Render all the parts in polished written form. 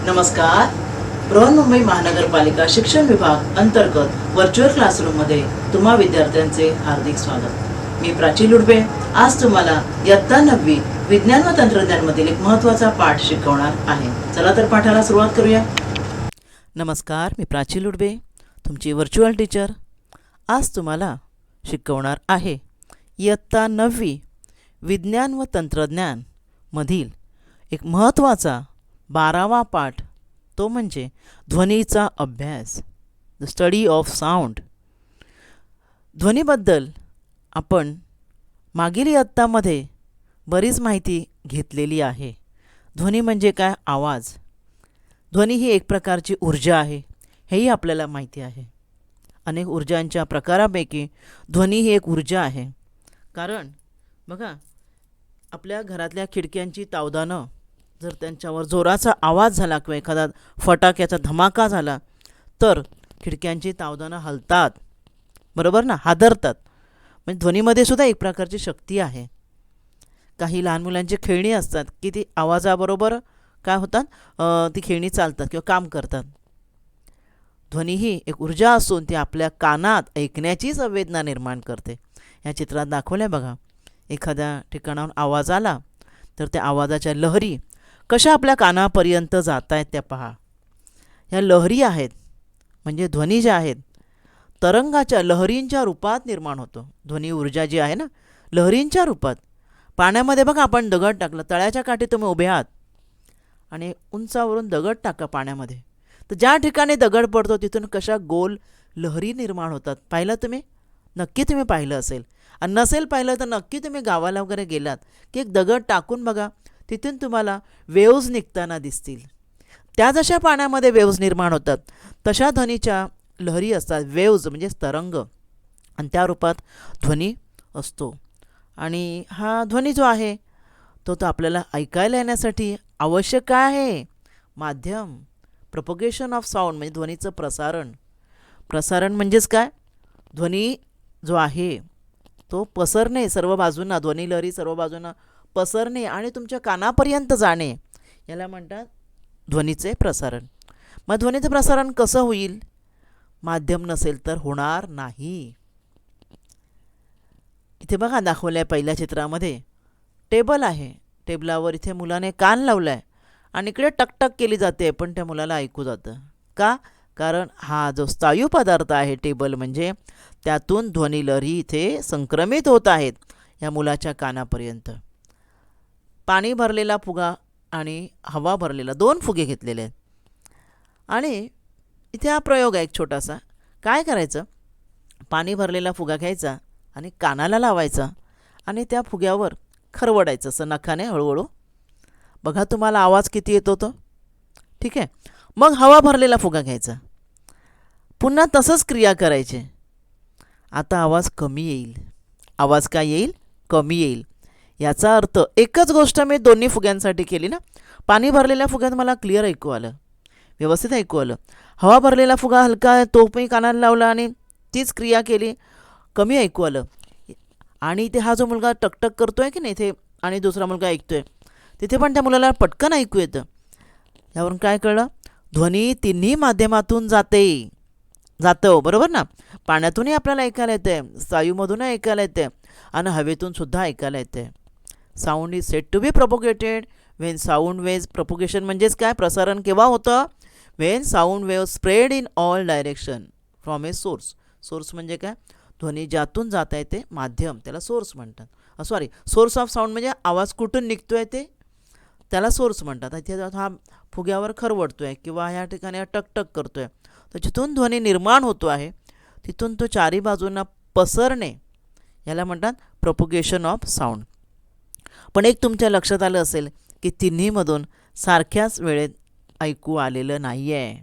नमस्कार. बृहन्मुंबई महानगरपालिका शिक्षण विभाग अंतर्गत व्हर्च्युअल क्लासरूममध्ये तुम्हा विद्यार्थ्यांचे हार्दिक स्वागत. मी प्राची लुडबे आज तुम्हाला इयत्ता 9वी विज्ञान व तंत्रज्ञानमधील एक महत्त्वाचा पाठ शिकवणार आहे. चला तर पाठाला सुरुवात करूया. नमस्कार, मी प्राची लुडबे, तुमची व्हर्च्युअल टीचर. आज तुम्हाला शिकवणार आहे इयत्ता 9वी विज्ञान व तंत्रज्ञान मधील एक महत्त्वाचा 12वा पाठ, तो म्हणजे ध्वनीचा अभ्यास, द स्टडी ऑफ साऊंड. ध्वनीबद्दल आपण मागील इयत्तामध्ये बरीच माहिती घेतलेली आहे. ध्वनी म्हणजे काय? आवाज. ध्वनी ही एक प्रकारची ऊर्जा आहे, हेही आपल्याला माहिती आहे. अनेक ऊर्जांच्या प्रकारापैकी ध्वनी ही एक ऊर्जा आहे. कारण बघा, आपल्या घरातल्या खिडक्यांची तावदानं जर त्यांच्यावर जोराचा आवाज झाला किंवा एखादा फटाक्याचा धमाका झाला तर खिडक्यांची तावदानं हलतात, बरोबर ना, हादरतात. म्हणजे ध्वनीमध्ये सुद्धा एक प्रकारची शक्ती आहे. काही लहान मुलांची खेळणी असतात की ती आवाजाबरोबर काय होतात, ती खेळणी चालतात किंवा काम करतात. ध्वनी ही एक ऊर्जा असून ती आपल्या कानात ऐकण्याची संवेदना निर्माण करते. या चित्रात दाखवल्या बघा, एखाद्या ठिकाणाहून आवाज आला तर त्या आवाजाच्या लहरी कशा आपल्या कानापर्यंत जात आहेत त्या पहा. ह्या लहरी आहेत, म्हणजे ध्वनी ज्या आहेत तरंगाच्या लहरींच्या रूपात निर्माण होतो. ध्वनी ऊर्जा जी आहे ना, लहरींच्या रूपात. पाण्यामध्ये बघा, आपण दगड टाकला, तळ्याच्या काठी तुम्ही उभे आहात आणि उंचावरून दगड टाका पाण्यामध्ये, तर ज्या ठिकाणी दगड पडतो तिथून कशा गोल लहरी निर्माण होतात. पाहिलं तुम्ही? नक्की तुम्ही पाहिलं असेल. आणि नसेल पाहिलं तर नक्की तुम्ही गावाला वगैरे गेलात की एक दगड टाकून बघा, तिथून तुम्हाला वेव्ज निघताना दिसतील. त्या जशा पाण्यामध्ये वेव्ज निर्माण होतात तशा ध्वनीच्या लहरी असतात. वेव्ज म्हणजे तरंग, आणि त्या रूपात ध्वनी असतो. आणि हा ध्वनी जो आहे तो आपल्याला ऐकायला येण्यासाठी आवश्यक काय आहे? माध्यम. प्रोपगेशन ऑफ साऊंड म्हणजे ध्वनीचं प्रसारण. प्रसारण म्हणजेच काय? ध्वनी जो आहे तो पसरणे सर्व बाजूंना, ध्वनी लहरी सर्व बाजूंना पसरणे आणि तुमच्या कानापर्यंत जाणे, याला म्हणतात ध्वनीचे प्रसारण. मग ध्वनीचं प्रसारण कसं होईल? माध्यम नसेल तर होणार नाही. इथे बघा दाखवल्या पहिल्या चित्रामध्ये टेबल आहे. टेबलावर इथे मुलाने कान लावला आहे आणि इकडे टकटक केली जाते, पण त्या मुलाला ऐकू जातं. का? कारण हा जो स्थायू पदार्थ आहे टेबल म्हणजे, त्यातून ध्वनी लहरी इथे संक्रमित होत आहेत या मुलाच्या कानापर्यंत. पाणी भरलेला फुगा आणि हवा भरलेला, 2 फुगे घेतलेले आहेत. आणि इथे हा प्रयोग आहे एक छोटासा. काय करायचं? पाणी भरलेला फुगा घ्यायचा आणि कानाला लावायचा आणि त्या फुग्यावर खरवडायचं असं नखाने हळूहळू. बघा तुम्हाला आवाज किती येतो तो. ठीक आहे. मग हवा भरलेला फुगा घ्यायचा, पुन्हा तसंच क्रिया करायची. आता आवाज कमी येईल. आवाज काय येईल? कमी येईल. याचा अर्थ एकच गोष्ट मी दोन्ही फुग्यांसाठी केली ना. पाणी भरलेल्या फुग्यात मला क्लिअर ऐकू आलं, व्यवस्थित ऐकू आलं. हवा भरलेला फुगा हलका, तो मी कानाला लावला आणि तीच क्रिया केली, कमी ऐकू आलं. आणि इथे हा जो मुलगा टकटक करतोय की नाही इथे, आणि दुसरा मुलगा ऐकतोय, तिथे पण त्या मुलाला पटकन ऐकू येतं. यावरून काय कळलं? ध्वनी तिन्ही माध्यमातून जातं, बरोबर ना. पाण्यातूनही आपल्याला ऐकायला येते, वायूमधूनही ऐकायला येते आणि हवेतून सुद्धा ऐकायला येते. Sound is said to be propagated when sound waves. Propagation म्हणजेच काय? प्रसारण केव्हा होतं? When sound wave spread in all direction from a source. Source म्हणजे काय? ध्वनी ज्यातून जाता येते, माध्यम, त्याला सोर्स म्हणतात. सॉरी, सोर्स ऑफ साऊंड म्हणजे आवाज कुठून निघतोय ते, त्याला सोर्स म्हणतात. इथे हा फुग्यावर खरवडतोय किंवा ह्या ठिकाणी टकटक करतोय, तर जिथून ध्वनी निर्माण होतो आहे तिथून तो चारी बाजूंना पसरणे, याला म्हणतात प्रोपोगेशन ऑफ साऊंड. पण एक तुमच्या लक्षात आलं असेल की तिन्हीमधून सारख्याच वेळेत ऐकू आलेलं नाही आहे.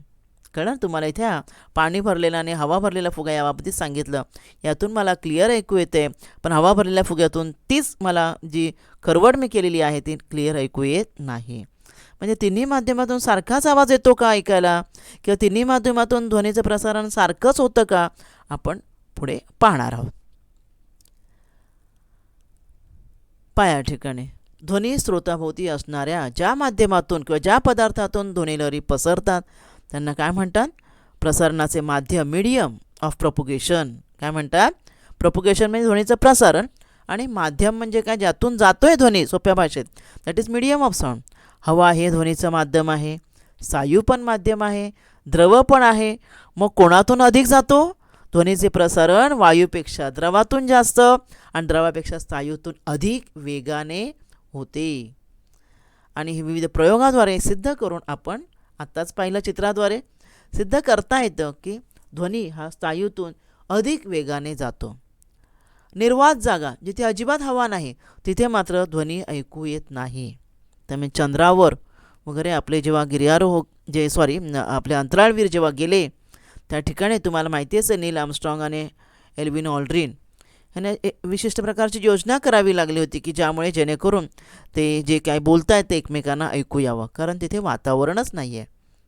कळलं तुम्हाला? इथे पाणी भरलेला आणि हवा भरलेला फुगा याबाबतीत सांगितलं, यातून मला क्लिअर ऐकू येते, पण हवा भरलेल्या फुग्यातून तीच मला जी खरवड मी केलेली आहे ती क्लिअर ऐकू येत नाही. म्हणजे तिन्ही माध्यमातून सारखाच आवाज येतो का ऐकायला, किंवा तिन्ही माध्यमातून ध्वनीचं प्रसारण सारखंच होतं का, आपण पुढे पाहणार आहोत. पाया ठिकाणी ध्वनी स्रोताभोवती असणाऱ्या ज्या माध्यमातून किंवा ज्या पदार्थातून ध्वनिलहरी पसरतात त्यांना काय म्हणतात? प्रसारणाचे माध्यम, मीडियम ऑफ प्रोपोगेशन. काय म्हणतात? प्रोपोगेशन म्हणजे ध्वनीचं प्रसारण, आणि माध्यम म्हणजे काय? ज्यातून जातोय ध्वनी, सोप्या भाषेत that is medium of sound. हवा हे ध्वनीचं माध्यम आहे, सायू पण माध्यम आहे, द्रव पण आहे. मग कोणातून अधिक जातो? ध्वनीचे प्रसारण वायूपेक्षा द्रवातून जास्त आणि द्रवापेक्षा सायूतून अधिक वेगाने होते. आणि हे विविध प्रयोगाद्वारे सिद्ध करून आपण आत्ताच पाहिलं चित्राद्वारे सिद्ध करता येतं की ध्वनी हा स्थायूतून अधिक वेगाने जातो. निर्वात जागा जिथे अजिबात हवा नाही तिथे मात्र ध्वनी ऐकू येत नाही. त्यामुळे चंद्रावर वगैरे आपले जेव्हा गिर्यारोहक आपले अंतराळवीर जेव्हा गेले त्या ठिकाणी तुम्हाला माहिती असेल नील आर्मस्ट्रॉंग आणि एल्विन ऑल्ड्रिन यांना विशिष्ट प्रकारची योजना करावी लागली होती की ज्यामुळे जेणेकरून ते जे काय बोलतायत ते एकमेकांना ऐकू यावं, कारण तिथे वातावरणच नाही आहे,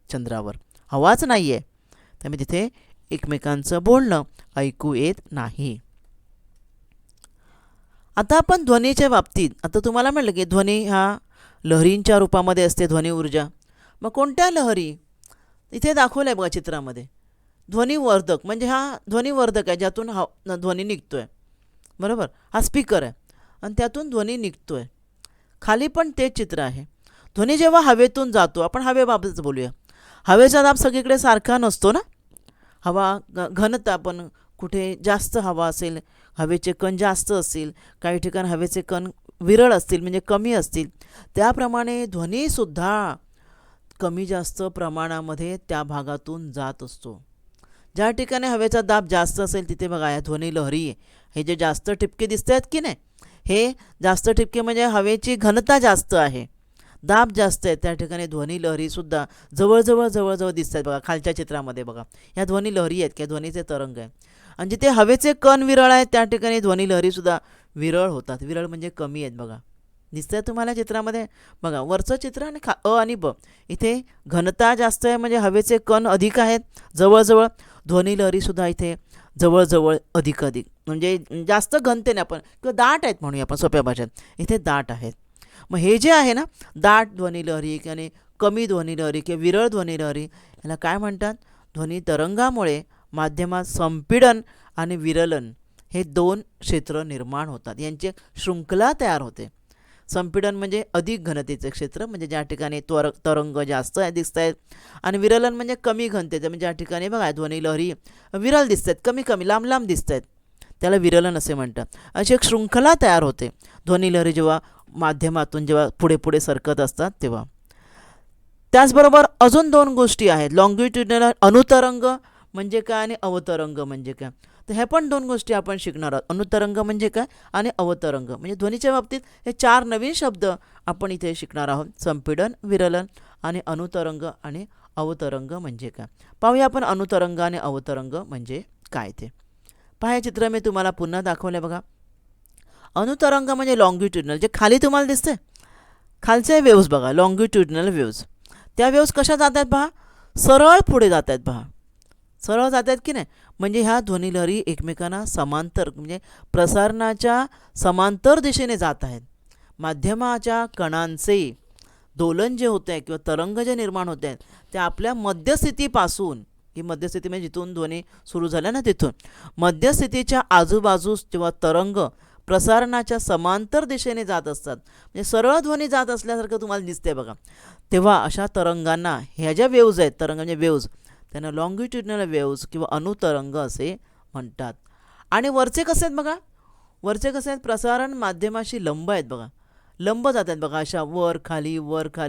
चंद्रावर हवाच नाही आहे, त्यामुळे तिथे एकमेकांचं बोलणं ऐकू येत नाही. आता आपण ध्वनीच्या बाबतीत आता तुम्हाला म्हटलं की ध्वनी हा लहरींच्या रूपामध्ये असते, ध्वनी ऊर्जा. मग कोणत्या लहरी? इथे दाखवलं आहे बघा चित्रामध्ये. ध्वनिवर्धक म्हणजे हा ध्वनिवर्धक आहे ज्यातून ध्वनी निघतो आहे, बरोबर. हा स्पीकर आहे आणि त्यातून ध्वनी निघतो आहे. खाली पण तेच चित्र आहे. ध्वनी जेव्हा हवेतून जातो, आपण हवेबाबतच बोलूया. हवेचा दाब सगळीकडे सारखा नसतो ना. हवा घनता पण कुठे जास्त हवा असेल, हवेचे कण जास्त असतील, काही ठिकाणी हवेचे कण विरळ असतील म्हणजे कमी असतील. त्याप्रमाणे ध्वनीसुद्धा कमी जास्त प्रमाणामध्ये त्या भागातून जात असतो. ज्या ठिकाणी हवेचा दाब जास्त असेल तिथे बघा या ध्वनी लहरी हे जे जास्त ठिपके दिसत आहेत की नाही, हे जास्त ठिपके म्हणजे हवेची घनता जास्त आहे, दाब जास्त आहे, त्या ठिकाणी ध्वनी लहरीसुद्धा जवळजवळ जवळजवळ दिसत आहेत बघा. खालच्या चित्रामध्ये बघा ह्या ध्वनी लहरी आहेत किंवा ध्वनीचे तरंग आहे. आणि जिथे हवेचे कण विरळ आहेत त्या ठिकाणी ध्वनी लहरीसुद्धा विरळ होतात. विरळ म्हणजे कमी आहेत बघा. दिसतंय तुम्हाला चित्रामध्ये बघा. वरचं चित्र आणि अ आणि ब इथे घनता जास्त आहे म्हणजे हवेचे कण अधिक आहेत जवळजवळ. ध्वनी लहरीसुद्धा इथे जवळजवळ अधिक म्हणजे जास्त घनतेने आपण किंवा दाट आहेत म्हणूया आपण सोप्या भाषेत, इथे दाट आहेत. मग हे जे आहे ना दाट ध्वनी लहरी आणि कमी ध्वनी लहरी किंवा विरळ ध्वनी लहरी याला काय म्हणतात? ध्वनी तरंगामुळे माध्यमात संपीडन आणि विरलन हे दोन क्षेत्र निर्माण होतात, यांची शृंखला तयार होते. संपीडन म्हणजे अधिक घनतेचे क्षेत्र म्हणजे ज्या ठिकाणी तरंग जास्त दिसत आहेत, आणि विरलन म्हणजे कमी घनतेचं म्हणजे ज्या ठिकाणी बघा ध्वनी लहरी विरल दिसत आहेत, कमी कमी लांब लांब दिसत आहेत, त्याला विरलन असे म्हणतात. अशी एक शृंखला तयार होते ध्वनी लहरी जेव्हा माध्यमातून जेव्हा पुढे पुढे सरकत असतात तेव्हा. त्याचबरोबर अजून दोन गोष्टी आहेत. लॉंगिट्युडिनल अनुतरंग म्हणजे काय आणि अवतरंग म्हणजे काय, तर ह्या पण दोन गोष्टी आपण शिकणार आहोत. अनुतरंग म्हणजे काय आणि अवतरंग म्हणजे ध्वनीच्या बाबतीत हे चार नवीन शब्द आपण इथे शिकणार आहोत. संपीडन, विरलन आणि अनुतरंग आणि अवतरंग म्हणजे काय. पाहूया आपण अनुतरंग आणि अवतरंग म्हणजे काय ते. पहा चित्र मी तुम्हाला पुन्हा दाखवलं बघा. अनुतरंग म्हणजे लॉंगिट्युडिनल, जे खाली तुम्हाला दिसते खालचे वेव्स बघा, लॉंगिट्युडिनल वेव्स. त्या वेव्स कशा जात आहेत पहा, सरळ पुढे जात आहेत पहा, सरळ जात आहेत की नाही. म्हणजे ह्या ध्वनिलहरी एकमेकांना समांतर म्हणजे प्रसारणाच्या समांतर दिशेने जात आहेत. माध्यमाच्या कणांचे दोलन जे होते किंवा तरंग जे निर्माण होते आहेत ते आपल्या मध्यस्थितीपासून, ही मध्यस्थिती म्हणजे जिथून ध्वनी सुरू झाला ना तिथून मध्यस्थितीच्या आजूबाजूस जेव्हा तरंग प्रसारणाच्या समांतर दिशेने जात असतात म्हणजे सरळ ध्वनी जात असल्यासारखं तुम्हाला दिसते बघा, तेव्हा अशा तरंगांना ह्या ज्या वेव्ज आहेत, तरंग म्हणजे वेव्ज, त्यांना लॉंगिट्युडिनल वेव्ज किंवा अनुतरंग असे म्हणतात. आणि वरचे कसे आहेत बघा, वरचे कसे आहेत, प्रसारण माध्यमाशी लंब आहेत बघा, लंब जात आहेत बघा, अशा वर खाली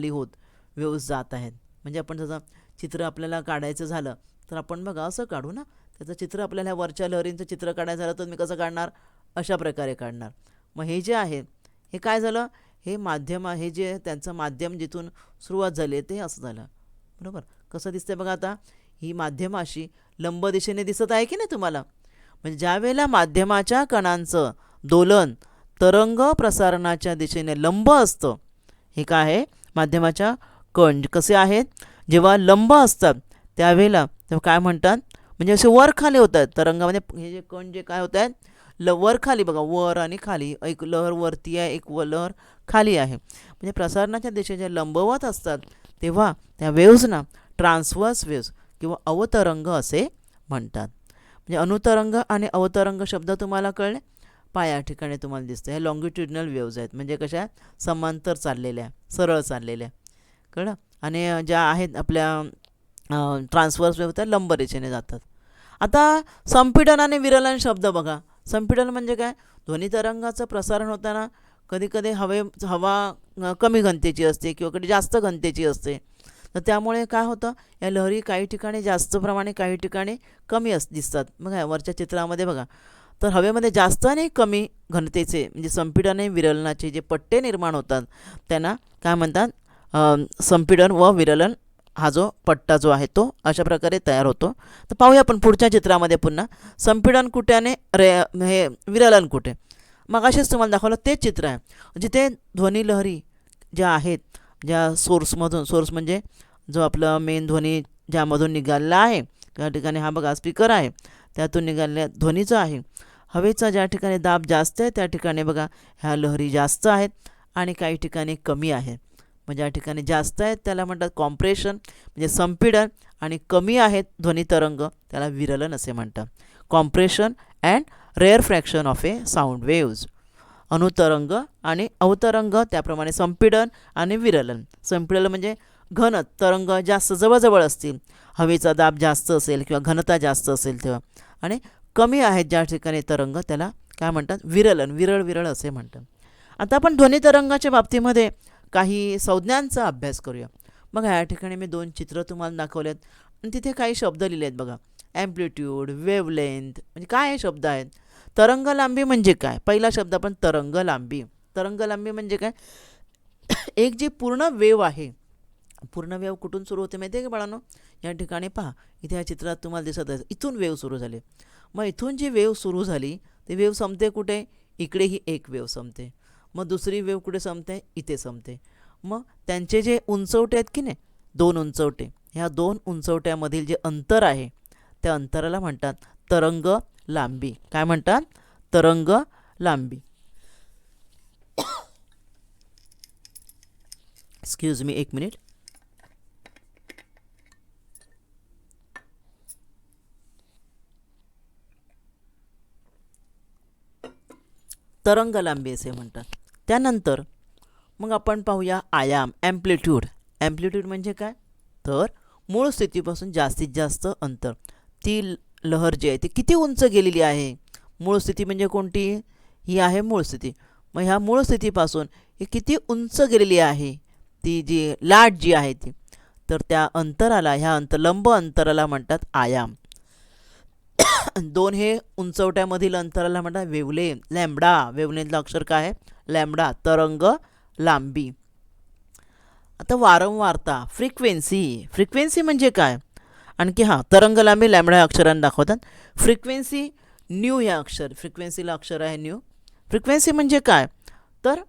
होत वेव्ज जात आहेत. म्हणजे आपण जसं चित्र आपल्याला काढायचं झालं तर आपण बघा असं काढू ना, त्याचं चित्र आपल्याला ह्या वरच्या लहरींचं चित्र काढायचं झालं तर मी कसं काढणार, अशा प्रकारे काढणार. मग हे जे आहे हे काय झालं, हे माध्यम हे जे त्यांचं माध्यम जिथून सुरुवात झाली ते असं झालं, बरोबर. कसं दिसतंय बघा, आता ही माध्यमाशी लंब दिशेने दिसत आहे की नाही तुम्हाला. म्हणजे ज्या वेळेला माध्यमाच्या कणांचं दोलन तरंग प्रसारणाच्या दिशेने लंब असतं, हे काय आहे, माध्यमाच्या कण कसे आहेत, जेव्हा लंब असतात त्यावेळेला तेव्हा काय म्हणतात, म्हणजे असे वर खाली होत आहेत तरंगामध्ये, हे जे कण जे काय होत आहेत वर खाली बघा, वर आणि खाली, एक लहर वरती आहे, एक लहर खाली आहे. म्हणजे प्रसारणाच्या दिशा ज्या लंबवत असतात तेव्हा त्या वेव्हजना ट्रान्सवर्स वेव्स किंवा अवतरंग असे म्हणतात. म्हणजे अनुतरंग आणि अवतरंग शब्द तुम्हाला कळले. या ठिकाणी तुम्हाला दिसतं हे लॉंगिट्युडिनल वेव्ज आहेत, म्हणजे कशा समांतर चाललेल्या, सरळ चाललेल्या, कळलं. आणि ज्या आहेत आपल्या ट्रान्सवर्स वेव्ह त्या लंब रेषेने जातात. आता संपीडन आणि विरलन शब्द बघा. संपीडन म्हणजे काय, ध्वनी तरंगाचं प्रसारण होताना कधीकधी हवा कमी घनतेची असते किंवा कधी जास्त घनतेची असते. तर त्यामुळे काय होतं, या लहरी काही ठिकाणी जास्त प्रमाणे काही ठिकाणी कमी दिसतात. बघा वरच्या चित्रामध्ये बघा, तर हवेमध्ये जास्त आणि कमी घनतेचे म्हणजे संपीडन आणि विरलनाचे जे पट्टे निर्माण होतात त्यांना काय म्हणतात, संपीडन व विरलन हा जो पट्टा जो आहे तो अशा प्रकारे तयार होतो. तर पाहूया आपण पुढच्या चित्रामध्ये पुन्हा संपीडन कुठे आणि हे विरलन कुठे. मग असेच तुम्हाला दाखवलं तेच चित्र आहे जिथे ध्वनी लहरी ज्या आहेत, ज्या सोर्स म्हणजे जो आपला मेन ध्वनी ज्यामधून निघालेला आहे त्या ठिकाणी हा बघा स्पीकर आहे, त्यातून निघालेल्या ध्वनीचा आहे. हवेचा ज्या ठिकाणी दाब जास्त आहे त्या ठिकाणी बघा ह्या लहरी जास्त आहेत आणि काही ठिकाणी कमी आहे. म्हणजे ज्या ठिकाणी जास्त आहेत त्याला म्हणतात कॉम्प्रेशन म्हणजे संपीडन, आणि कमी आहेत ध्वनी तरंग त्याला विरलन असे म्हणतात. Compression and rarefaction of a sound waves. अनुतरंग आणि अवतरंग, त्याप्रमाणे संपीडन आणि विरलन. संपीडन म्हणजे घन तरंग जास्त जवळजवळ असतील, हवेचा दाब जास्त असेल किंवा घनता जास्त असेल तेव्हा, आणि कमी आहेत ज्या ठिकाणी तरंग त्याला काय म्हणतात, विरलन, विरळ असे म्हणतात. आता आपण ध्वनी तरंगाच्या बाबतीमध्ये काही संज्ञांचा अभ्यास करूया. मग या ठिकाणी मी 2 चित्र तुम्हाला दाखवलेत आणि तिथे काही शब्द लिहिले आहेत बघा. ॲम्प्लिट्यूड, वेव्हलेंथ म्हणजे काय हे शब्द आहेत. तरंग लांबी म्हणजे काय, पहिला शब्द आपण तरंग लांबी. तरंग लांबी म्हणजे काय, एक जी पूर्ण वेव आहे, पूर्ण वेव कुठून सुरू होते माहिती आहे का बाळांनो, या ठिकाणी पहा, इथे या चित्रात तुम्हाला दिसत आहे इथून वेव सुरू झाली. मग इथून जी वेव सुरू झाली ती वेव संपते कुठे, इकडे ही एक वेव संपते. मग दुसरी वेव कुठे संपते, इथे संपते. मग त्यांचे जे उंचवटे आहेत की नाही, 2 उंचवटे, ह्या 2 उंचवट्यामधील जे अंतर आहे त्या अंतराला म्हणतात तरंग लांबी. काय म्हणतात, तरंग लांबी. Excuse me, 1 minute. तरंग लांबी असे म्हणतात. त्यानंतर मग आपण पाहूया आयाम, ॲम्प्लिट्यूड. ॲम्प्लिट्यूड म्हणजे काय, तर मूळ स्थितीपासून जास्तीत जास्त अंतर, ती लहर जी आहे ती किती उंच गेलेली आहे. मूळ स्थिती म्हणजे कोणती, ही आहे मूळ स्थिती. मग ह्या मूळ स्थितीपासून ही किती उंच गेलेली आहे ती जी लाट जी आहे ती, तर त्या अंतराला, ह्या लंब अंतराला म्हणतात आयाम. 2 हे उंचवट्यामधील अंतराला म्हणतात वेव्हलेंथ, लॅम्बडा. वेव्हलेंथला अक्षर काय आहे, लॅम्बडा, तरंग लांबी. आता वारंवारता, फ्रिक्वेन्सी म्हणजे काय, आणखी तरंग लांबी लॅम्बडा या अक्षरांनी दाखवतात. फ्रिक्वेन्सी न्यू ह्या फ्रिक्वेन्सीला अक्षर आहे न्यू. फ्रिक्वेन्सी म्हणजे काय, तर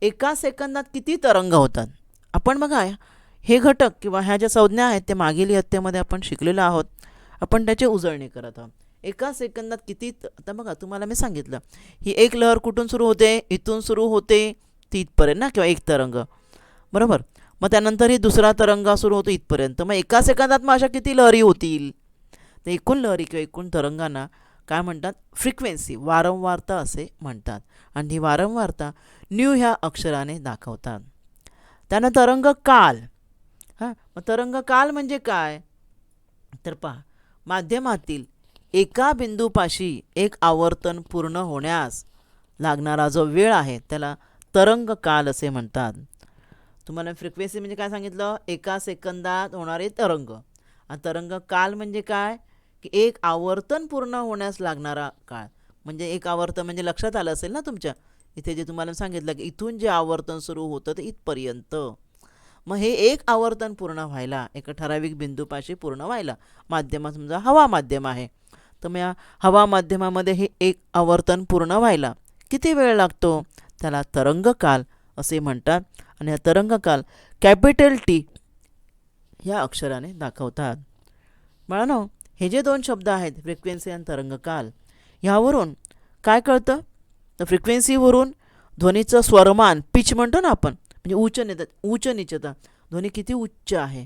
एका सेकंदात किती तरंग होतात. आपण बघा हे घटक किंवा ह्या ज्या संज्ञा आहेत त्या मागील इयत्तेमध्ये आपण शिकलेलो आहोत, आपण त्याची उजळणी करत आहोत. एका सेकंदात किती, आता बघा तुम्हाला मी सांगितलं ही एक लहर कुठून सुरू होते, इथून सुरू होते ती इथपर्यंत ना, किंवा एक तरंग, बरोबर. मग त्यानंतर ही दुसरा तरंग सुरू होतो इथपर्यंत. मग एका सेकंदात मग अशा किती लहरी होतील, तर एकूण लहरी किंवा एकूण तरंगांना काय म्हणतात, फ्रिक्वेन्सी, वारंवारता असे म्हणतात. आणि ही वारंवारता न्यू ह्या अक्षराने दाखवतात. त्यानं तरंग काल. मग तरंग काल म्हणजे काय, तर पहा, माध्यमातील एका बिंदूपाशी एक आवर्तन पूर्ण होण्यास लागणारा जो वेळ आहे त्याला तरंग काल असे म्हणतात. तुम्हाला फ्रिक्वेन्सी म्हणजे काय सांगितलं, एका सेकंदात होणारे तरंग. आणि तरंग काल म्हणजे काय, की एक आवर्तन पूर्ण होण्यास लागणारा काळ. म्हणजे एक आवर्तन म्हणजे लक्षात आलं असेल ना तुमच्या, इथे जे तुम्हाला सांगितलं की इथून जे आवर्तन सुरू होतं ते इथपर्यंत. मग हे एक आवर्तन पूर्ण व्हायला, एका ठराविक बिंदूपाशी पूर्ण व्हायला, माध्यमात समजा हवा माध्यम आहे, तर मग या हवा माध्यमामध्ये हे एक आवर्तन पूर्ण व्हायला किती वेळ लागतो, त्याला तरंगकाल असे म्हणतात. आणि हा तरंगकाल कॅपिटल टी ह्या अक्षराने दाखवतात. बाळांनो, हे जे 2 शब्द आहेत फ्रिक्वेन्सी आणि तरंगकाल, ह्यावरून काय कळतं? तर फ्रिक्वेन्सीवरून ध्वनीचं स्वरमान पिच म्हणतो ना आपण, म्हणजे उच्च नीचता, ध्वनी किती उच्च आहे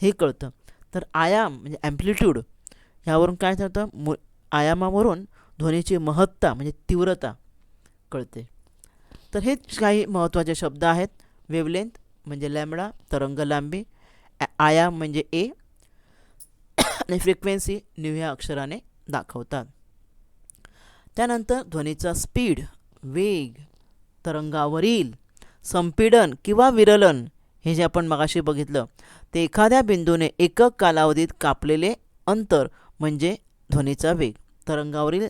हे कळतं. तर आयाम म्हणजे ॲम्प्लिट्यूड ह्यावरून काय ठरतं? आयामावरून ध्वनीची महत्ता म्हणजे तीव्रता कळते. तर हे काही महत्त्वाचे शब्द आहेत. वेवलेंथ म्हणजे लॅम्बडा, तरंग लांबी, आयाम म्हणजे ए आणि फ्रिक्वेन्सी न्यू ह्या अक्षराने दाखवतात. त्यानंतर ध्वनीचा स्पीड, वेग, तरंगावरील संपीडन किंवा विरलन, हे जे आपण मगाशी बघितलं ते एखाद्या बिंदूने एकक कालावधीत कापलेले अंतर म्हणजे ध्वनीचा वेग. तरंगावरील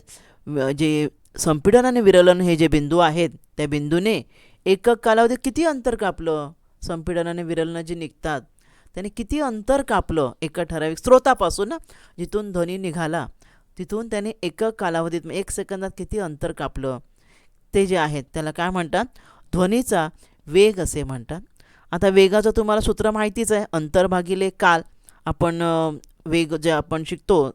जे संपीडन आणि विरलन हे जे बिंदू आहेत त्या बिंदूने एकक कालावधीत किती अंतर कापलं, संपीडन आणि विरलन जे निघतात त्याने किती अंतर कापलं एका ठराविक स्रोतापासून ना, जिथून ध्वनी निघाला तिथून त्याने एकक कालावधीत 1 सेकंदात किती अंतर कापलं ते जे आहेत त्याला काय म्हणतात? ध्वनीचा वेग असे म्हणतात. आता वेगाचं तुम्हाला सूत्र माहितीच आहे, अंतर भागिले काल. आपण वेग जे आपण शिकतो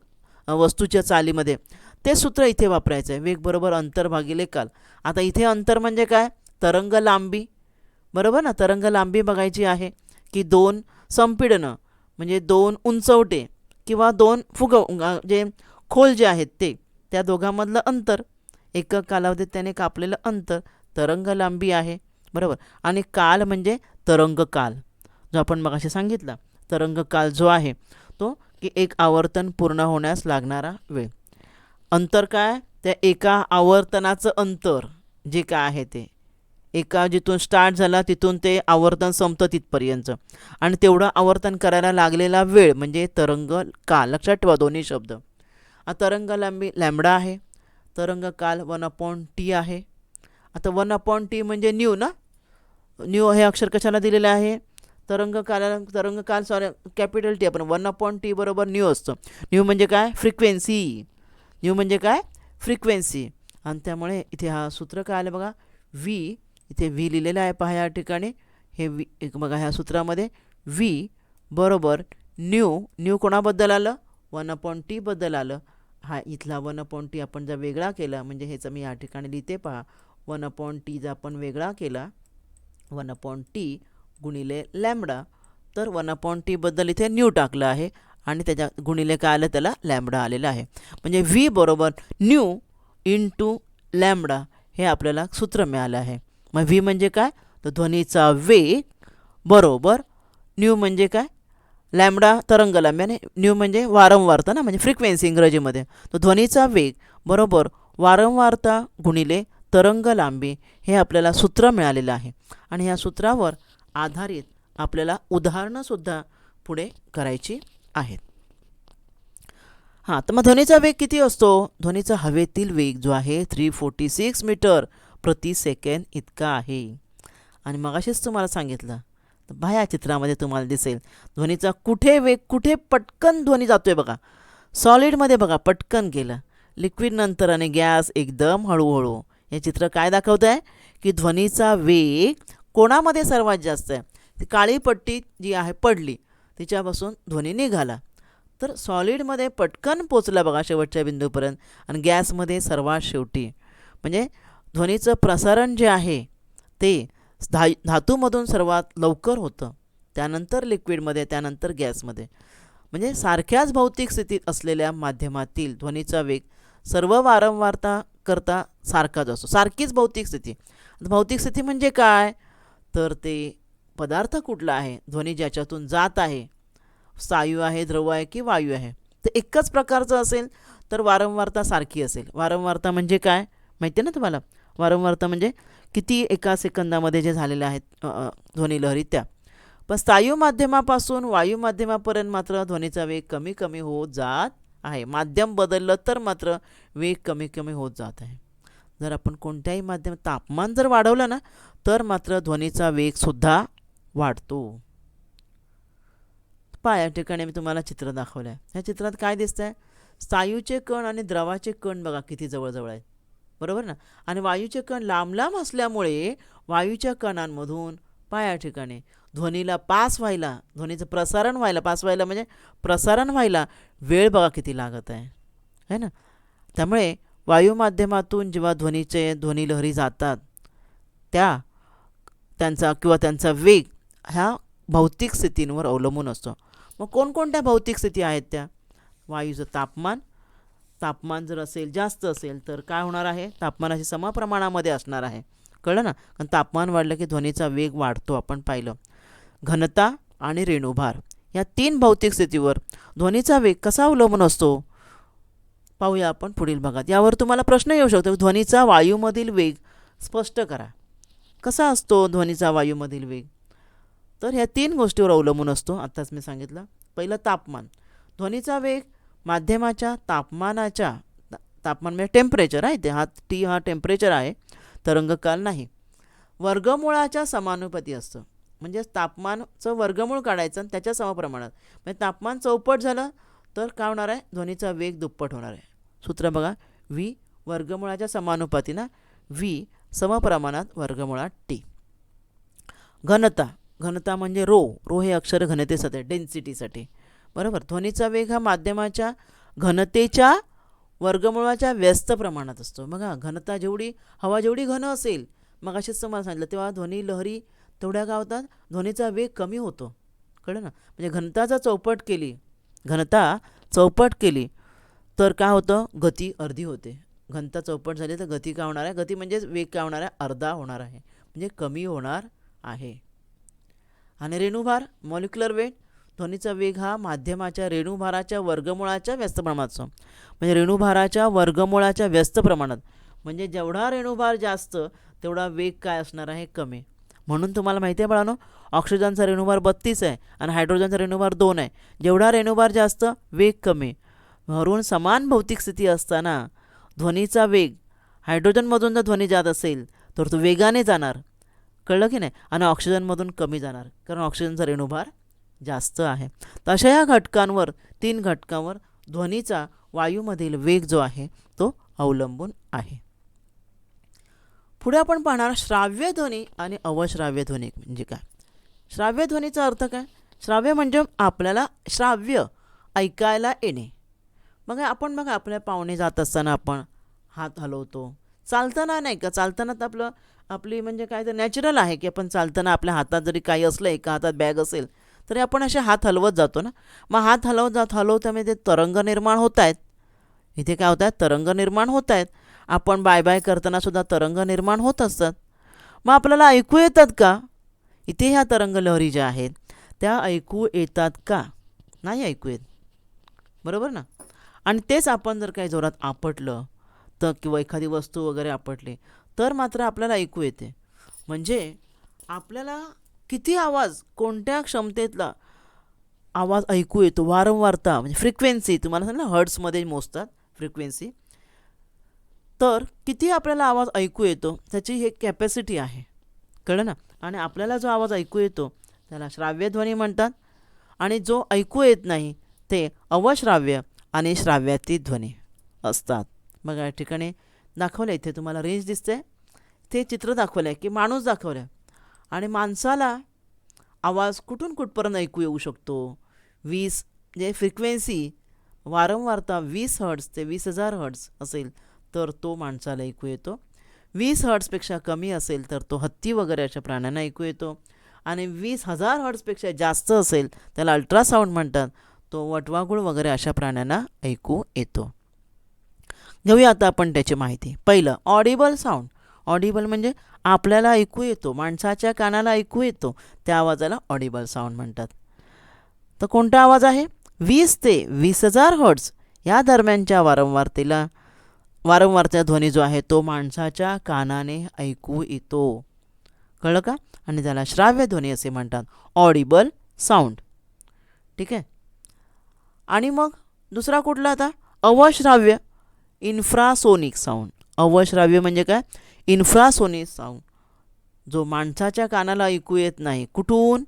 वस्तूच्या चालीमध्ये ते सूत्र इथे वापरायचं आहे, वेग बरोबर अंतर भागिले काल. आता इथे अंतर म्हणजे काय? तरंग लांबी, बरोबर ना. तरंग लांबी बघायची आहे की 2 संपीडनं म्हणजे 2 उंचवटे किंवा 2 जे खोल जे आहेत त्या दोघांमधलं अंतर, एकक कालावधीत त्याने कापलेलं अंतर तरंग लांबी आहे, बरोबर. आणि काल म्हणजे तरंग काल, जो आपण मगाशी सांगितला. तरंग काल जो आहे तो की एक आवर्तन पूर्ण होण्यास लागणारा वेळ. अंतर काय? त्या एका आवर्तनाचं अंतर जे काय आहे ते एका जिथून स्टार्ट झाला तिथून ते आवर्तन संपतं तिथपर्यंत, आणि तेवढं आवर्तन करायला लागलेला वेळ म्हणजे तरंग काल. लक्षात ठेवा दोन्ही शब्द. तरंग लांबी लॅम्बडा आहे, तरंग काल 1/t आहे. आता 1/t म्हणजे न्यू ना, न्यू हे अक्षर कशाला दिलेलं आहे? तरंग काल सॉरी कॅपिटल टी, आपण 1/t बरोबर न्यू असतं. न्यू म्हणजे काय? फ्रिक्वेन्सी. न्यू म्हणजे काय? फ्रिक्वेन्सी. आणि त्यामुळे इथे हा सूत्र काय आलं बघा, व्ही. इथे व्ही लिहिलेलं आहे पहा या ठिकाणी. हे व्ही बघा ह्या सूत्रामध्ये व्ही बरोबर न्यू. न्यू कोणाबद्दल आलं? 1/t बद्दल आलं. हा इथला 1/t आपण जर वेगळा केला, म्हणजे ह्याचं मी या ठिकाणी लिहिते पहा, 1/t जर आपण वेगळा केला 1/t गुणिले लॅम्बडा, तर 1/t बद्दल इथे न्यू टाकलं आहे आणि त्याच्या गुणिले काय आलं? त्याला लॅम्बडा आलेलं आहे. म्हणजे व्ही बरोबर न्यू इंटू लॅम्बडा हे आपल्याला सूत्र मिळालं आहे. मग व्ही म्हणजे काय? तर ध्वनीचा वेग बरोबर न्यू म्हणजे काय? लॅम्बडा तरंग लांबी आणि न्यू म्हणजे वारंवारता ना, म्हणजे फ्रिक्वेन्सी इंग्रजीमध्ये. तर ध्वनीचा वेग बरोबर वारंवारता गुणिले तरंग लांबी हे आपल्याला सूत्र मिळालेलं आहे. आणि ह्या सूत्रावर आधारित आपल्याला उदाहरणंसुद्धा पुढे करायची आहेत. हां, तर मग ध्वनीचा वेग किती असतो? ध्वनीचा हवेतील वेग जो आहे 346 मीटर प्रति सेकंद इतका आहे. आणि मगाशीच तुम्हाला सांगितलं, तर बाह्य चित्रामध्ये तुम्हाला दिसेल ध्वनीचा कुठे वेग, कुठे पटकन ध्वनी जातोय बघा. सॉलिडमध्ये बघा पटकन गेलं, लिक्विड नंतर आणि गॅस एकदम हळूहळू. हे चित्र काय दाखवत आहे की ध्वनीचा वेग कोणामध्ये सर्वात जास्त आहे? ती काळी पट्टी जी आहे पडली तिच्यापासून ध्वनी निघाला, तर सॉलिडमध्ये पटकन पोचला बघा शेवटच्या बिंदूपर्यंत, आणि गॅसमध्ये सर्वात शेवटी. म्हणजे ध्वनीचं प्रसारण जे आहे ते धातूमधून सर्वात लवकर होतं, त्यानंतर लिक्विडमध्ये, त्यानंतर गॅसमध्ये. म्हणजे सारख्याच भौतिक स्थितीत असलेल्या माध्यमातील ध्वनीचा वेग सर्व वारंवारता करता सारखाच असतो. सारखीच भौतिक स्थिती. भौतिक स्थिती म्हणजे काय? तर ते पदार्थ कुठला आहे, ध्वनी ज्याच्यातून जात आहे, स्थायू आहे, द्रव आहे की वायू आहे, तर एकच प्रकारचं असेल तर वारंवारता सारखी असेल. वारंवारता म्हणजे काय माहिती आहे ना तुम्हाला? वारंवारता म्हणजे किती एका सेकंदामध्ये जे झालेले आहेत ध्वनिलहरी त्या. पण स्थायू माध्यमापासून वायू माध्यमापर्यंत मात्र ध्वनीचा वेग कमी कमी होत जात आहे. माध्यम बदललं तर मात्र वेग कमी कमी होत जात आहे. जर आपण कोणत्याही माध्यम तापमान जर वाढवलं ना तर मात्र ध्वनीचा वेगसुद्धा वाढतो. पहा या ठिकाणी मी तुम्हाला चित्र दाखवलं आहे. ह्या चित्रात काय दिसतं आहे? स्थायूचे कण आणि द्रवाचे कण बघा किती जवळजवळ आहेत, बरोबर ना. आणि वायूचे कण लांब लांब असल्यामुळे वायूच्या कणांमधून पहा या ठिकाणी ध्वनीला पास व्हायला, ध्वनीचं प्रसारण व्हायला, पास व्हायला म्हणजे प्रसारण व्हायला वेळ बघा किती लागत आहे, है ना. त्यामुळे वायुमाध्यमातून जेव्हा ध्वनी लहरी जातात त्यांचा वेग ह्या भौतिक स्थितींवर अवलंबून असतो. मग कोणकोणत्या भौतिक स्थिती आहेत त्या? वायूचं तापमान जर जास्त असेल तर काय होणार आहे? तापमानाशी समप्रमाणामध्ये असणार आहे. कळलं ना? कारण तापमान वाढलं की ध्वनीचा वेग वाढतो, आपण पाहिलं. घनता आणि रेणुभार या 3 भौतिक स्थितीवर ध्वनीचा वेग कसा अवलंबून असतो पाहूया आपण पुढील भागात. यावर तुम्हाला प्रश्न येऊ शकतो, ध्वनीचा वायूमधील वेग स्पष्ट करा. कसा असतो ध्वनीचा वायूमधील वेग? तर ह्या 3 गोष्टीवर अवलंबून असतो. आत्ताच मी सांगितलं. पहिलं तापमान. ध्वनीचा वेग माध्यमाच्या तापमान म्हणजे टेम्परेचर आहे ते, टी हा टेम्परेचर आहे, तरंगकाल नाही. वर्गमूळाच्या समानुपाती असतं. म्हणजे तापमानचं वर्गमूळ काढायचं आणि त्याच्या समप्रमाणात. म्हणजे तापमान चौपट झालं तर काय होणार आहे? ध्वनीचा वेग दुप्पट होणार आहे. सूत्र बघा, व्ही वर्गमूळाच्या समानुपाती ना, व्ही समप्रमाणात वर्गमुळात टी. घनता म्हणजे रो हे अक्षर घनतेसाठी, डेन्सिटीसाठी. बरोबर. ध्वनीचा वेग हा माध्यमाच्या घनतेच्या वर्गमुळाच्या व्यस्त प्रमाणात असतो. बघा, हवा जेवढी घन असेल, मग असेच तुम्हाला सांगितलं, तेव्हा ध्वनी लहरी तेवढ्या काय होतात? ध्वनीचा वेग कमी होतो. कळलं ना? म्हणजे घनता चौपट केली तर काय होतं? गती अर्धी होते. घनता चौपट झाली तर गती काय होणार आहे? गती म्हणजे वेग काय होणार आहे? अर्धा होणार आहे, म्हणजे कमी होणार आहे. आणि रेणुभार मॉलिक्युलर वेट. ध्वनीचा वेग हा माध्यमाच्या रेणुभाराच्या वर्गमुळाच्या व्यस्त प्रमाणात असतो. म्हणजे रेणुभाराच्या वर्गमुळाच्या व्यस्त प्रमाणात, म्हणजे जेवढा रेणुभार जास्त तेवढा वेग काय असणार आहे? कमी. म्हणून तुम्हाला माहिती आहे बाळांनो, ऑक्सिजनचा रेणुभार 32 आहे आणि हायड्रोजनचा रेणुभार 2 आहे. जेवढा रेणुभार जास्त वेग कमी. म्हणून समान भौतिक स्थिती असताना ध्वनीचा वेग, हायड्रोजनमधून जर ध्वनी जात असेल तर तो वेगाने जाणार. कळलं की नाही? आणि ऑक्सिजनमधून कमी जाणार, कारण ऑक्सिजनचा रेणुभार जास्त आहे. तर अशा या 3 घटकांवर ध्वनीचा वायूमधील वेग जो आहे तो अवलंबून आहे. पुढे आपण पाहणार श्राव्य ध्वनी आणि अवश्राव्य ध्वनी म्हणजे काय. श्राव्य ध्वनीचा अर्थ काय? श्राव्य म्हणजे आपल्याला श्राव्य ऐकायला येणे. मग आपण आपल्या पाहुणे जात असताना आपण हात हलवतो. चालताना नाही का? चालताना तर आपली म्हणजे काय, तर नॅचरल आहे की आपण चालताना आपल्या हातात जरी काही असलं, एका हातात बॅग असेल तरी आपण असे हात हलवत जातो ना. मग हात हलवतामध्ये ते तरंग निर्माण होत आहेत. इथे काय होत आहेत? तरंग निर्माण होत आहेत. आपण बाय करताना सुद्धा तरंग निर्माण होत असतात. मग आपल्याला ऐकू येतात का? इथे ह्या तरंग लहरी ज्या आहेत त्या ऐकू येतात का? नाही ऐकू येत. बरोबर ना? आणि तेच आपण जर काही जोरात आपटलं तर, किंवा एखादी वस्तू वगैरे आपटली तर मात्र आपल्याला ऐकू येते. म्हणजे आपल्याला किती आवाज, कोणत्या क्षमतेतला आवाज ऐकू येतो, वारंवारता म्हणजे फ्रिक्वेन्सी, तुम्हाला सांगितलं हर्ट्समध्ये मोजतात फ्रिक्वेन्सी. तर किती आपल्याला आवाज ऐकू येतो त्याची एक कॅपॅसिटी आहे. कळलं ना? आणि आपल्याला जो आवाज ऐकू येतो त्याला श्राव्य ध्वनी म्हणतात, आणि जो ऐकू येत नाही ते अवश्राव्य आणि श्राव्यातीत ध्वनी असतात. बघा या ठिकाणी दाखवलं, इथे तुम्हाला रेंज दिसते, ते चित्र दाखवलं आहे की माणूस दाखवलं आहे, आणि माणसाला आवाज कुठून कुठपर्यंत ऐकू येऊ शकतो. 20 म्हणजे फ्रिक्वेन्सी, वारंवारता 20 हर्ट्स ते 20,000 हर्ट्स असेल तर तो माणसाला ऐकू येतो. 20 हर्ट्सपेक्षा कमी असेल तर तो हत्ती वगैरे अशा प्राण्यांना ऐकू येतो. आणि 20,000 हर्ट्सपेक्षा जास्त असेल त्याला अल्ट्रासाऊंड म्हणतात, तो वटवाघूळ वगैरे अशा प्राण्यांना ऐकू येतो. घेऊया आता आपण त्याची माहिती. पहिलं ऑडिबल साऊंड. ऑडिबल म्हणजे आपल्याला ऐकू येतो, माणसाच्या कानाला ऐकू येतो, त्या आवाजाला ऑडिबल साऊंड म्हणतात. तर कोणता आवाज आहे? 20 ते 20,000 हर्ट्स या दरम्यानच्या वारंवारता ध्वनी जो आहे तो माणसाच्या कानाने ऐकू येतो. कळलं का? आणि त्याला श्राव्य ध्वनी असे म्हणतात, ऑडिबल साऊंड. ठीक आहे. आणि मग दुसरा कुठला आता? अवश्राव्य, इन्फ्रासोनिक साऊंड. अवश्राव्य म्हणजे काय? इन्फ्रासोनिक साऊंड, जो माणसाच्या कानाला ऐकू येत नाही. कुठून?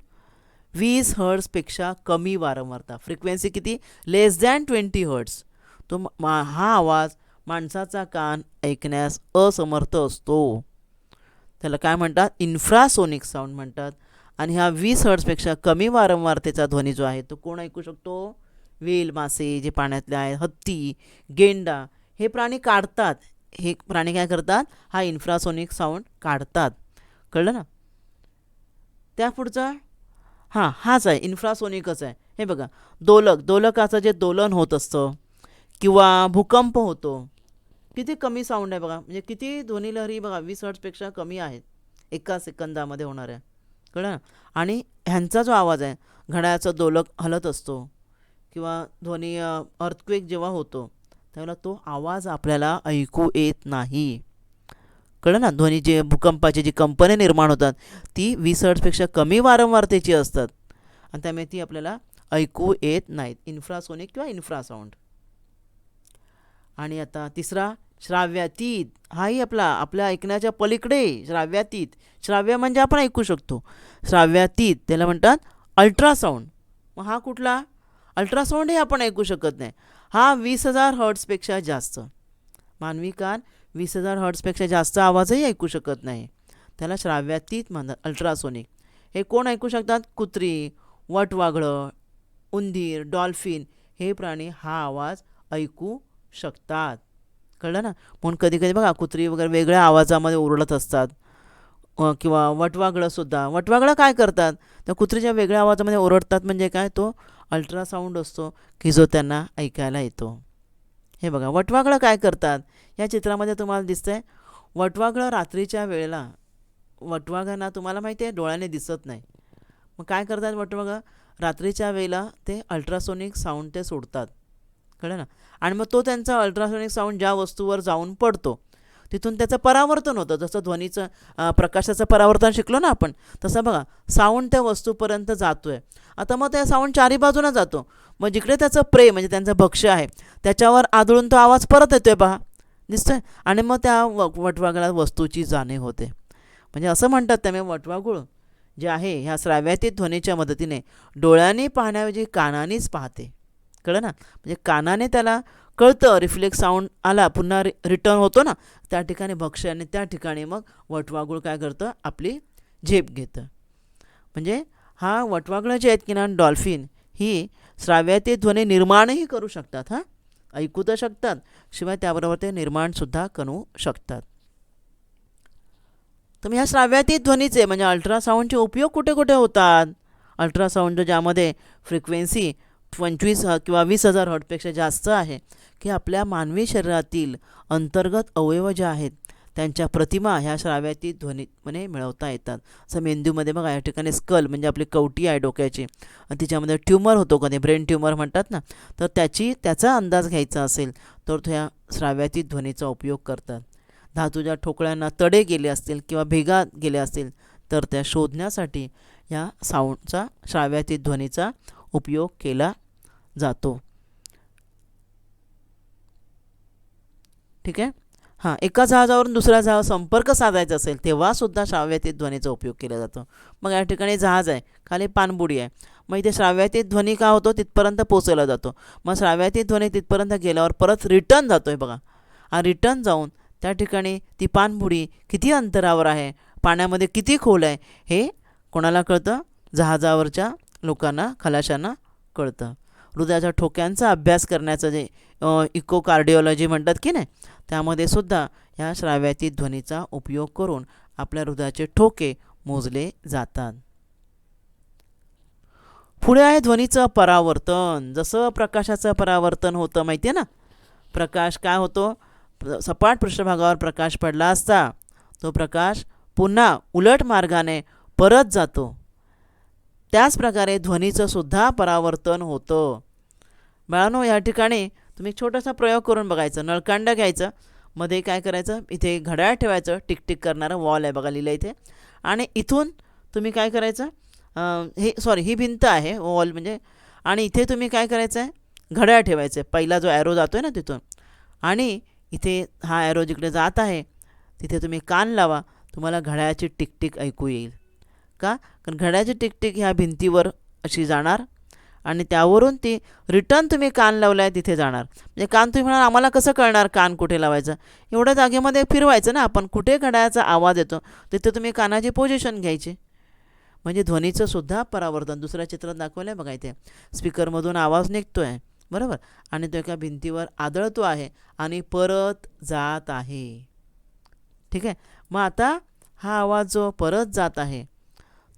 20 हर्ट्सपेक्षा कमी वारंवारता, फ्रिक्वेन्सी किती? लेस दॅन 20 हर्ट्स. तो हा आवाज माणसाचा कान ऐकण्यास असमर्थ असतो. त्याला काय म्हणतात? इन्फ्रासोनिक साऊंड म्हणतात. आणि हा 20 हर्ट्सपेक्षा कमी वारंवारतेचा ध्वनी जो आहे तो कोण ऐकू शकतो? वेल, मासे जे पाण्यातले आहेत, हत्ती, गेंडा हे प्राणी काढतात. हे प्राणी काय करतात, हा इन्फ्रासोनिक साऊंड काढतात. कळलं ना. त्या पुढचा हाच आहे, इन्फ्रासोनिकच आहे. हे बघा, दोलकाचं जे दोलन होत असतं किंवा भूकंप होतो, किती कमी साऊंड आहे बघा. म्हणजे किती ध्वनिलहरी बघा, 20 हर्ट्झपेक्षा कमी आहेत एका सेकंदामध्ये होणाऱ्या. कळलं ना. आणि ह्यांचा जो आवाज आहे, घड्याळाचा दोलक हलत असतो किंवा ध्वनी अर्थक्वेक जेव्हा होतो त्यावेळेला तो आवाज आपल्याला ऐकू येत नाही. कळलं ना. ध्वनी जे भूकंपाची जी कंपने निर्माण होतात ती 20 हर्ट्झपेक्षा कमी वारंवारतेची असतात आणि त्यामुळे ती आपल्याला ऐकू येत नाहीत. इन्फ्रासोनिक किंवा इन्फ्रासाऊंड. आणि आता तिसरा श्राव्यातीत. हाही आपल्या ऐकण्याच्या पलीकडे श्राव्यातीत. श्राव्य म्हणजे आपण ऐकू शकतो, श्राव्यातीत त्याला म्हणतात अल्ट्रासाऊंड. मग हा कुठला, अल्ट्रासाऊंडही आपण ऐकू शकत नाही. हा 20,000 हर्ट्झपेक्षा जास्त. मानवी कान 20,000 हर्ट्झपेक्षा जास्त आवाजही ऐकू शकत नाही. त्याला श्राव्यातीत म्हणतात, अल्ट्रासोनिक. हे कोण ऐकू शकतात, कुत्री, वटवाघळं, उंदीर, डॉल्फिन हे प्राणी हा आवाज ऐकू शकतात. कळलं ना. म्हणून कधी कधी बघा कुत्री वगैरे वेगळ्या आवाजामध्ये ओरडत असतात. किंवा वटवाघळं काय करतात, त्या कुत्रीच्या वेगळ्या आवाजामध्ये ओरडतात. म्हणजे काय, तो अल्ट्रासाऊंड असतो की जो त्यांना ऐकायला येतो. हे बघा, वटवाघळं काय करतात, या चित्रामध्ये तुम्हाला दिसतंय. वटवाघळं रात्रीच्या वेळेला, वटवाघळांना तुम्हाला माहिती आहे डोळ्याने दिसत नाही. मग काय करतात वटवाघळं, रात्रीच्या वेळेला ते अल्ट्रासोनिक साऊंड ते सोडतात. कळलं ना. आणि मग तो त्यांचा अल्ट्रासोनिक साऊंड ज्या वस्तूवर जाऊन पडतो तिथून त्याचं परावर्तन होतं. जसं ध्वनीचं प्रकाशाचं परावर्तन शिकलो ना आपण, तसं बघा साऊंड त्या वस्तूपर्यंत जातो आहे. आता मग त्या साऊंड चारी बाजूनं जातो. मग जिकडे त्याचं प्रे म्हणजे त्यांचं भक्ष्य आहे त्याच्यावर आदळून तो आवाज परत येतो आहे पहा, दिसतोय. आणि मग त्या वटवाघळा वस्तूची जाणीव होते. म्हणजे असं म्हणतात त्यामुळे वटवाघूळ जे आहे ह्या श्राव्यातीत ध्वनीच्या मदतीने डोळ्यांनी पाहण्याऐवजी कानानेच पाहते. कळलं ना. म्हणजे कानाने त्याला कळतं, रिफ्लेक्स साऊंड आला पुन्हा रिटर्न होतो ना, त्या ठिकाणी भक्ष्य आणि त्या ठिकाणी मग वटवाघूळ काय करतं, आपली झेप घेतं. म्हणजे हा वटवाघळं जे आहेत की ना, डॉल्फिन, ही श्राव्यातीत ध्वनी निर्माणही करू शकतात. ऐकू तर शकतात, शिवाय त्याबरोबर ते निर्माणसुद्धा करू शकतात. तर ह्या श्राव्यातीत ध्वनीचे म्हणजे अल्ट्रासाऊंडचे उपयोग कुठे कुठे होतात. अल्ट्रासाऊंड ज्यामध्ये फ्रिक्वेन्सी 25 किंवा 20,000 हर्ट्झपेक्षा जास्त आहे, की आपल्या मानवी शरीरातील अंतर्गत अवयव जे आहेत त्यांच्या प्रतिमा ह्या श्राव्यातीत ध्वनीमध्ये मिळवता येतात. असं मेंदूमध्ये बघा, या ठिकाणी स्कल म्हणजे आपली कवटी आहे डोक्याची, आणि तिच्यामध्ये ट्यूमर होतो, कधी ब्रेन ट्यूमर म्हणतात ना, तर त्याचा अंदाज घ्यायचा असेल तर ह्या श्राव्यातीत ध्वनीचा उपयोग करतात. धातूच्या ठोकळ्यांना तडे गेले असतील किंवा भेगा गेल्या असतील तर त्या शोधण्यासाठी या साऊंडचा, श्राव्यातीत ध्वनीचा उपयोग केला जातो. ठीक आहे. एका जहाजावरून दुसऱ्या जहाजावर संपर्क साधायचा असेल तेव्हासुद्धा श्राव्यातीत ध्वनीचा उपयोग केला जातो. मग या ठिकाणी जहाज आहे, खाली पाणबुडी आहे, मग इथे श्राव्यातीत ध्वनी का होतो, तिथपर्यंत पोचवला जातो. मग श्राव्यातीत ध्वनी तिथपर्यंत गेल्यावर परत रिटर्न जातो आहे बघा. रिटर्न जाऊन त्या ठिकाणी ती पाणबुडी किती अंतरावर आहे, पाण्यामध्ये किती खोल आहे, हे कोणाला कळतं, जहाजावरच्या लोकांना, खलाशांना कळतं. हृदयाच्या ठोक्यांचा अभ्यास करण्याचं जे इकोकार्डिओलॉजी म्हणतात की नाही, त्यामध्ये सुद्धा ह्या श्राव्यातीत ध्वनीचा उपयोग करून आपल्या हृदयाचे ठोके मोजले जातात. पुढे आहे ध्वनीचं परावर्तन. जसं प्रकाशाचं परावर्तन होतं माहिती आहे ना, प्रकाश काय होतो, सपाट पृष्ठभागावर प्रकाश पडला असता तो प्रकाश पुन्हा उलट मार्गाने परत जातो. त्याचप्रकारे ध्वनीचं सुद्धा परावर्तन होतं. बाळांनो, या ठिकाणी तुम्ही छोटासा प्रयोग करून बघायचा. नळकांडा घ्यायचं, मध्ये काय करायचं, इथे घड्याळ ठेवायचं, टिकटिक करणारं वॉल आहे बघा लिहिलं इथे, आणि इथून तुम्ही काय करायचं, ही भिंत आहे वॉल म्हणजे, आणि इथे तुम्ही काय करायचं आहे, घड्याळ ठेवायचं आहे. पहिला जो ॲरो जातो आहे ना तिथून, आणि इथे हा ॲरो जिकडे जात आहे तिथे तुम्ही कान लावा, तुम्हाला घड्याळाची टिकटिक ऐकू येईल. का, कारण घड्याळाची टिकटिक ह्या भिंतीवर अशी जाणार आणि त्यावरून ती रिटर्न तुम्ही कान लावला आहे तिथे जाणार. म्हणजे कान तुम्ही म्हणाल आम्हाला कसं कळणार कान कुठे लावायचं, एवढ्या जागेमध्ये फिरवायचं ना आपण, कुठे घड्याळाचा आवाज येतो तिथे तुम्ही कानाची पोझिशन घ्यायची. म्हणजे ध्वनीचं सुद्धा परावर्तन. दुसऱ्या चित्रात दाखवलं आहे बघा, इथे स्पीकरमधून आवाज निघतो आहे, बरोबर, आणि तो एका भिंतीवर आदळतो आहे आणि परत जात आहे. ठीक आहे. मग आता हा आवाज जो परत जात आहे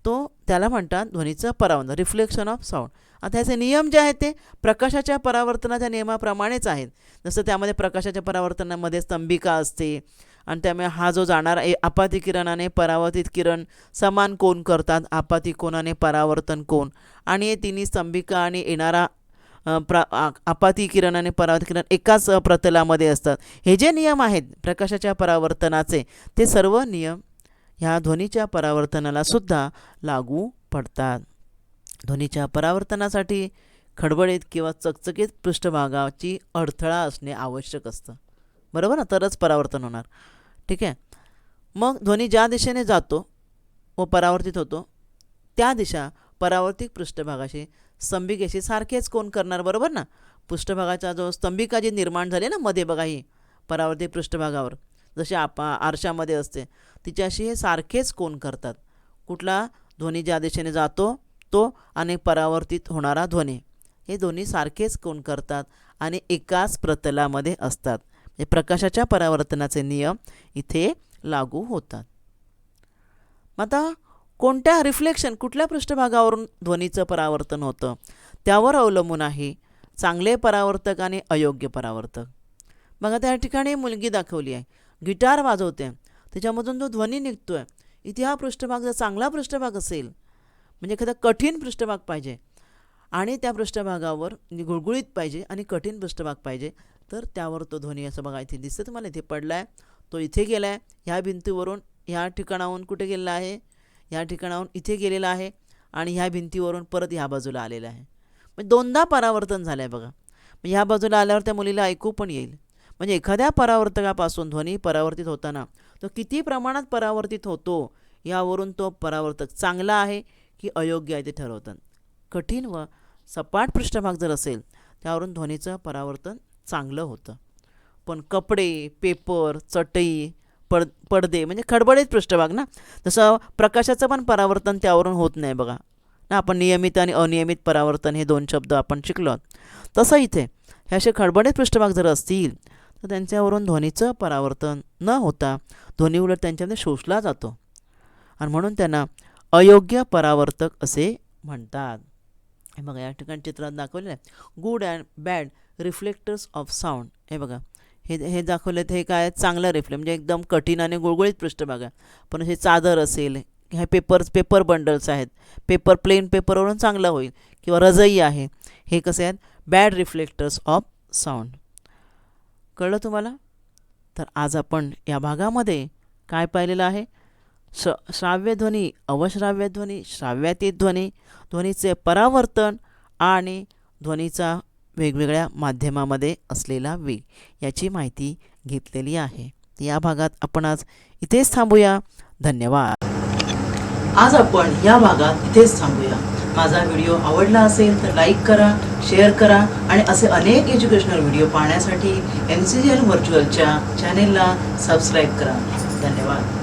तो त्याला म्हणतात ध्वनीचं परावर्तन, रिफ्लेक्शन ऑफ साऊंड. आता ह्याचे नियम जे आहेत ते प्रकाशाच्या परावर्तनाच्या नियमाप्रमाणेच आहेत. जसं त्यामध्ये प्रकाशाच्या परावर्तनामध्ये स्तंभिका असते आणि त्यामुळे हा जो जाणारा आपाती किरणाने परावर्तित किरण समान कोन करतात, आपाती कोनाने परावर्तन कोन, आणि हे तिन्ही स्तंभिका आणि येणारा आपाती किरणाने परावर्तित किरण एकाच प्रतलामध्ये असतात. हे जे नियम आहेत प्रकाशाच्या परावर्तनाचे ते सर्व नियम ह्या ध्वनीच्या परावर्तनाला सुद्धा लागू पडतात. ध्वनीच्या परावर्तनासाठी खडबडीत किंवा चकचकीत पृष्ठभागाची अडथळा असणे आवश्यक असतं. बरोबर ना, तरच परावर्तन होणार. ठीक आहे. मग ध्वनी ज्या दिशेने जातो व परावर्तित होतो त्या दिशा परावर्तित पृष्ठभागाशी स्तंभिकेशी सारखेच कोन करणार. बरोबर ना, पृष्ठभागाचा जो स्तंभिका जी निर्माण झाली ना मध्ये बघा, ही परावर्तित पृष्ठभागावर जशी आरशामध्ये असते तिच्याशी हे सारखेच कोन करतात. कुठला ध्वनी ज्या दिशेने जातो तो आणि परावर्तित होणारा ध्वनी हे दोन्ही सारखेच कोन करतात आणि एकाच प्रतलामध्ये असतात. म्हणजे प्रकाशाच्या परावर्तनाचे नियम इथे लागू होतात. आता कोणत्या रिफ्लेक्शन कुठल्या पृष्ठभागावरून ध्वनीचं परावर्तन होतं त्यावर अवलंबून आहे चांगले परावर्तक आणि अयोग्य परावर्तक. बघा त्या ठिकाणी मुलगी दाखवली आहे, गिटार वाजवते, त्याच्यामधून जो ध्वनी निघतो आहे इथे हा पृष्ठभाग जर चांगला पृष्ठभाग असेल म्हणजे एखादा कठीण पृष्ठभाग पाहिजे आणि त्या पृष्ठभागावर गुळगुळीत पाहिजे आणि कठीण पृष्ठभाग पाहिजे तर त्यावर तो ध्वनी असं बघा इथे दिसतं तुम्हाला, इथे पडला आहे, तो इथे गेला आहे, ह्या भिंतीवरून ह्या ठिकाणाहून कुठे गेलेला आहे, ह्या ठिकाणाहून इथे गेलेला आहे आणि ह्या भिंतीवरून परत ह्या बाजूला आलेला आहे. म्हणजे दोनदा परावर्तन झालं आहे बघा. म्हणजे ह्या बाजूला आल्यावर त्या मुलीला ऐकू पण येईल. म्हणजे एखाद्या परावर्तकापासून ध्वनी परावर्तित होताना तो किती प्रमाणात परावर्तित होतो यावरून तो परावर्तक चांगला आहे की अयोग्य आहे ते ठरवतात. कठीण व सपाट पृष्ठभाग जर असेल त्यावरून ध्वनीचं परावर्तन चांगलं होतं. पण कपडे, पेपर, चटई, पडदे म्हणजे खडबडीत पृष्ठभाग ना, जसं प्रकाशाचं पण परावर्तन त्यावरून होत नाही बघा ना. आपण नियमित आणि अनियमित परावर्तन हे दोन शब्द आपण शिकलो. तसं इथे हे असे खडबडीत पृष्ठभाग जर असतील तर त्यांच्यावरून ध्वनीचं परावर्तन न होता ध्वनी उलट त्यांच्यामध्ये शोषला जातो आणि म्हणून त्यांना अयोग्य परावर्तक असे म्हणतात. हे बघा या ठिकाणी चित्रात दाखवलेलं आहे good and bad reflectors of sound. हे बघा हे दाखवले हे काय चांगलं रिफ्लेक्ट म्हणजे एकदम कठीण आणि गुळगुळीत पृष्ठभाग आहे. पण हे चादर असेल, हे पेपर बंडल्स आहेत, प्लेन पेपरवरून चांगलं होईल, किंवा रजई आहे, हे कसे आहेत बॅड रिफ्लेक्टर्स ऑफ साऊंड. कळलं तुम्हाला? तर आज आपण या भागामध्ये काय पाहिलेलं आहे, श्राव्य ध्वनी, अवश्राव्य ध्वनी, श्राव्यातीत ध्वनी, ध्वनीचे परावर्तन आणि ध्वनीचा वेगवेगळ्या माध्यमामध्ये असलेला वेग याची माहिती घेतलेली आहे. या भागात आपण आज इथेच थांबूया. धन्यवाद. आज आपण या भागात इथेच थांबूया. माझा व्हिडिओ आवडला असेल तर लाईक करा, शेअर करा आणि असे अनेक एज्युकेशनल व्हिडिओ पाहण्यासाठी MCGL व्हर्च्युअलच्या चॅनेलला सबस्क्राईब करा. धन्यवाद.